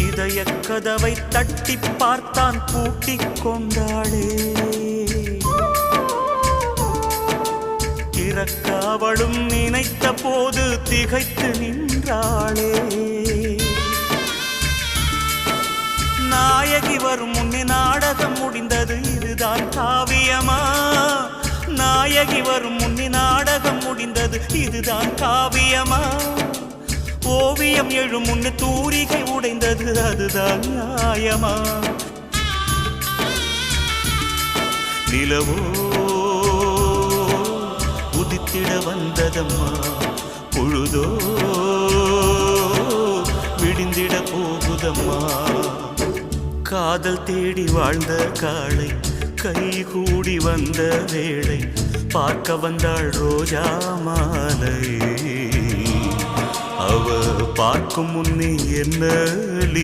இதய கதவை தட்டி பார்த்தான், பூட்டிக் கொண்டாளே. திறக்க அவளும் நினைத்த போது திகைத்து நின்றாளே. நாயகி வரும் முன்னே நாடகம் முடிந்தது, இதுதான் காவியமா? நாயகி வரும் முன்னே நாடகம் முடிந்தது, இதுதான் காவியமா? ஓவியம் எழும் முன்னு தூரிகை உடைந்தது, அதுதான் நியாயமா? நிலவோ உதித்திட வந்ததம்மா, பொழுதோ விடிந்திட போகுதம்மா. காதல் தேடி வாழ்ந்த காளை கைகூடி வந்த வேளை, பார்க்க வந்தாள் ரோஜா மாலை. அவ பார்க்கும் முன்னே என்ன